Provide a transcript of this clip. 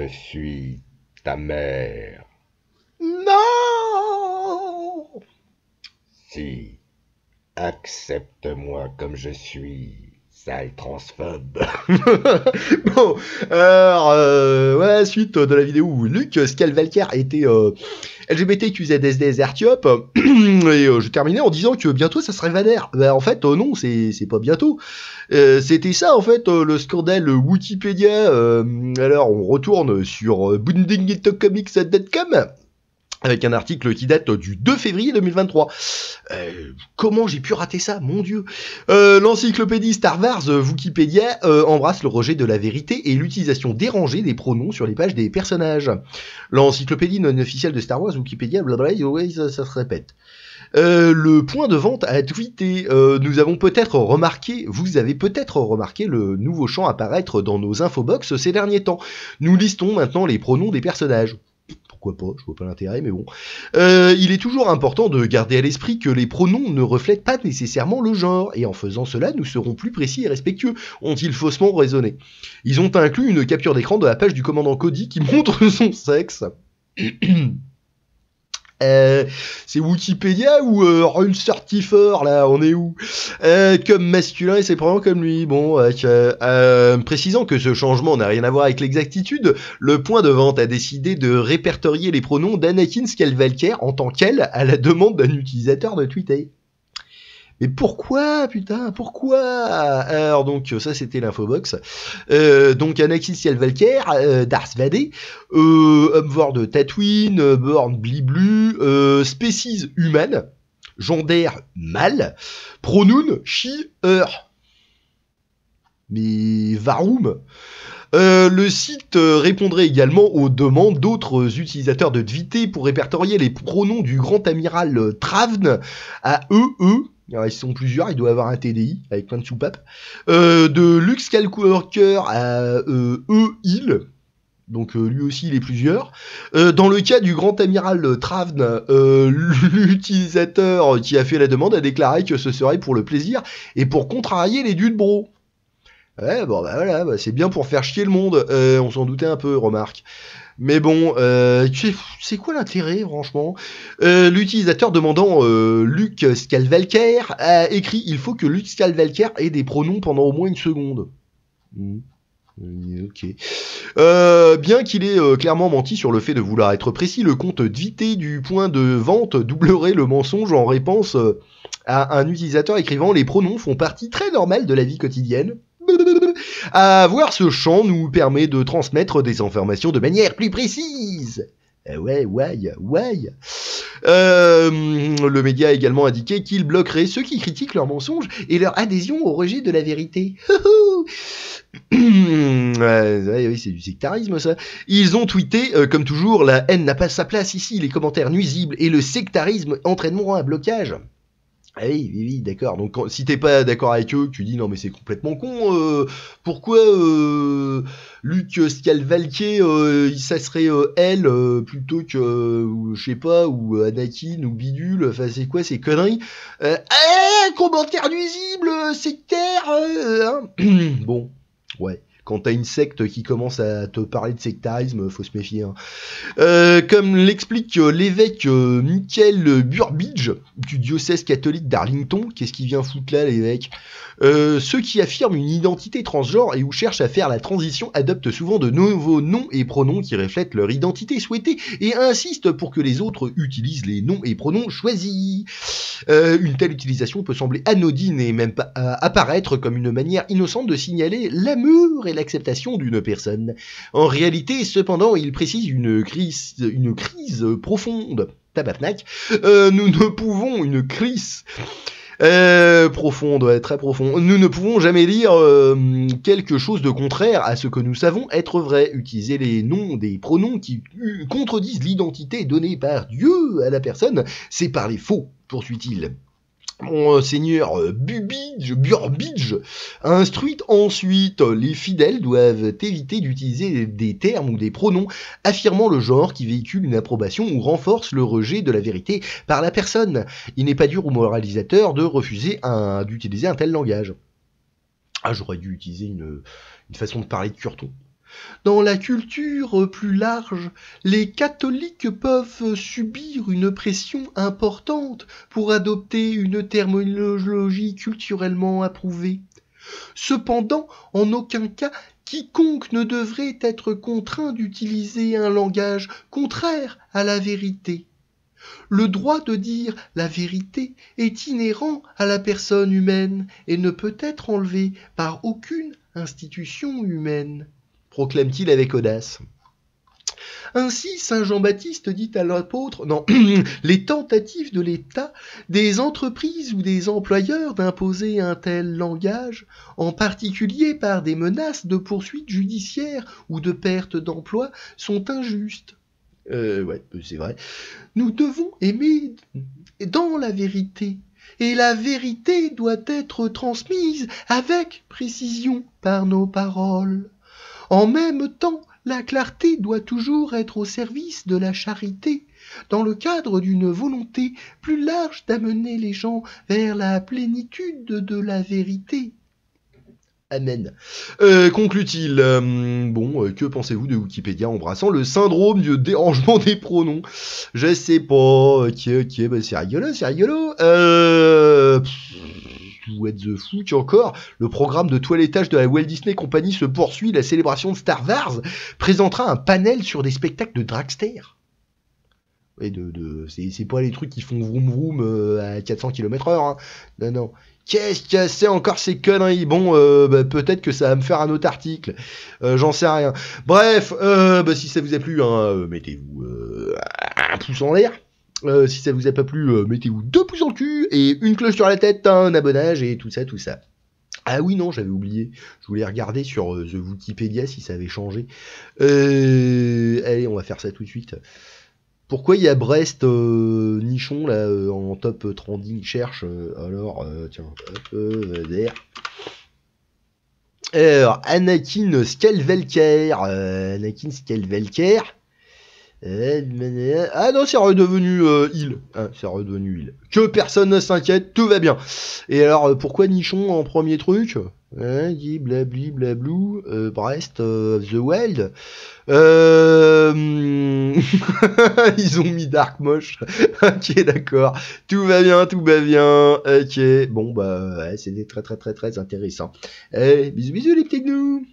suis ta mère. Non! Si, accepte-moi comme je suis, sale transphobe. Bon, alors, ouais, suite de la vidéo où Luke Skywalker était LGBTQZSD Artiop, et je terminais en disant que bientôt ça serait Vader. Bah, en fait, non, c'est pas bientôt. C'était ça, en fait, le scandale Wikipédia. Alors, on retourne sur bundingitocomics.com avec un article qui date du 2 février 2023. Comment j'ai pu rater ça, mon dieu. L'encyclopédie Star Wars Wikipédia embrasse le rejet de la vérité et l'utilisation dérangée des pronoms sur les pages des personnages. L'encyclopédie non officielle de Star Wars Wikipédia, blablabla, ouais, ça se répète. Le point de vente a tweeté. Vous avez peut-être remarqué le nouveau champ apparaître dans nos infobox ces derniers temps. Nous listons maintenant les pronoms des personnages. Pourquoi pas, je vois pas l'intérêt, mais bon. Il est toujours important de garder à l'esprit que les pronoms ne reflètent pas nécessairement le genre, et en faisant cela, nous serons plus précis et respectueux, ont-ils faussement raisonné. Ils ont inclus une capture d'écran de la page du commandant Cody qui montre son sexe. C'est Wikipédia ou Rule Certifer, là, on est où? Comme masculin et c'est probablement comme lui. Bon, précisant que ce changement n'a rien à voir avec l'exactitude, le point de vente a décidé de répertorier les pronoms d'Anakin Skywalker en tant qu'elle à la demande d'un utilisateur de Twitter. Mais pourquoi, putain, pourquoi? Alors donc ça c'était l'infobox. Donc Anakin Skywalker, Darth Vader, Homeworld Tatooine, Born Bliblu, Species Human, Gender Mâle, Pronoun She, Her. Mais Varum. Le site répondrait également aux demandes d'autres utilisateurs de Twitter pour répertorier les pronoms du grand amiral Travn à EE. Alors, ils sont plusieurs, il doit avoir un TDI avec plein de soupapes. De Luke Skywalker à E-Il. Donc lui aussi il est plusieurs. Dans le cas du grand amiral Travn, l'utilisateur qui a fait la demande a déclaré que ce serait pour le plaisir et pour contrarier les dudes bros. Ouais, bon bah voilà, bah, c'est bien pour faire chier le monde, on s'en doutait un peu, remarque. Mais bon, c'est quoi l'intérêt, franchement? L'utilisateur demandant Luke Skywalker a écrit « Il faut que Luke Skywalker ait des pronoms pendant au moins une seconde. » Ok. Bien qu'il ait clairement menti sur le fait de vouloir être précis, le compte Twitter du point de vente doublerait le mensonge en réponse à un utilisateur écrivant « Les pronoms font partie très normale de la vie quotidienne. » Avoir ce champ nous permet de transmettre des informations de manière plus précise. Ouais. Le média a également indiqué qu'il bloquerait ceux qui critiquent leurs mensonges et leur adhésion au rejet de la vérité. Oui, c'est du sectarisme ça. Ils ont tweeté, comme toujours, la haine n'a pas sa place ici, les commentaires nuisibles et le sectarisme entraîneront un blocage. Ah oui, d'accord. Donc si t'es pas d'accord avec eux, tu dis non mais c'est complètement con. Pourquoi Luke Skywalker, ça serait elle plutôt que je sais pas ou Anakin ou bidule. Enfin c'est quoi ces conneries? Commentaire nuisible, sectaire. Hein. Bon, ouais. Quand t'as une secte qui commence à te parler de sectarisme, faut se méfier. Hein. Comme l'explique l'évêque Michael Burbidge du diocèse catholique d'Arlington, qu'est-ce qu'il vient foutre là l'évêque? Ceux qui affirment une identité transgenre et ou cherchent à faire la transition adoptent souvent de nouveaux noms et pronoms qui reflètent leur identité souhaitée et insistent pour que les autres utilisent les noms et pronoms choisis. Une telle utilisation peut sembler anodine et même pas apparaître comme une manière innocente de signaler l'amour et l'acceptation d'une personne. En réalité, cependant, il précise une crise profonde. Tabarnak. Nous ne pouvons une crise profonde, ouais, très profond. Nous ne pouvons jamais dire quelque chose de contraire à ce que nous savons être vrai. Utiliser les noms des pronoms qui contredisent l'identité donnée par Dieu à la personne, c'est parler faux, poursuit-il. Monseigneur Burbidge instruit ensuite, les fidèles doivent éviter d'utiliser des termes ou des pronoms affirmant le genre qui véhicule une approbation ou renforce le rejet de la vérité par la personne. Il n'est pas dur au moralisateur de refuser d'utiliser un tel langage. Ah, j'aurais dû utiliser une façon de parler de Curton. Dans la culture plus large, les catholiques peuvent subir une pression importante pour adopter une terminologie culturellement approuvée. Cependant, en aucun cas, quiconque ne devrait être contraint d'utiliser un langage contraire à la vérité. Le droit de dire la vérité est inhérent à la personne humaine et ne peut être enlevé par aucune institution humaine, proclame-t-il avec audace. Ainsi, saint Jean-Baptiste dit à l'apôtre, non, les tentatives de l'État, des entreprises ou des employeurs d'imposer un tel langage, en particulier par des menaces de poursuites judiciaires ou de perte d'emploi, sont injustes. Ouais, c'est vrai. Nous devons aimer dans la vérité, et la vérité doit être transmise avec précision par nos paroles. En même temps, la clarté doit toujours être au service de la charité, dans le cadre d'une volonté plus large d'amener les gens vers la plénitude de la vérité. Amen. Conclut-il, que pensez-vous de Wikipédia embrassant le syndrome du dérangement des pronoms? Je sais pas, ok, bah c'est rigolo. What the fuck encore? Le programme de toilettage de la Walt Disney Company se poursuit, la célébration de Star Wars présentera un panel sur des spectacles de dragster. Ouais, c'est pas les trucs qui font vroom vroom à 400 km/h, hein. Non. Qu'est-ce que c'est encore ces conneries? Bon, peut-être que ça va me faire un autre article. J'en sais rien. Bref, si ça vous a plu, hein, mettez-vous un pouce en l'air. Si ça vous a pas plu, mettez-vous 2 pouces dans le cul et une cloche sur la tête, un abonnage et tout ça. Ah oui, non, j'avais oublié. Je voulais regarder sur The Wikipédia si ça avait changé. Allez, on va faire ça tout de suite. Pourquoi il y a Brest Nichon là en top trending cherche tiens, hop, alors, Anakin Skywalker. Ah non, c'est redevenu île. C'est redevenu île. Que personne ne s'inquiète, tout va bien. Et alors, pourquoi Nichon en premier truc? Dit blabli blablou. Brest, The Wild. Ils ont mis Dark Moche. Ok, d'accord. Tout va bien. Ok. Bon, bah, ouais, c'était très intéressant. Bisous les petits gnous.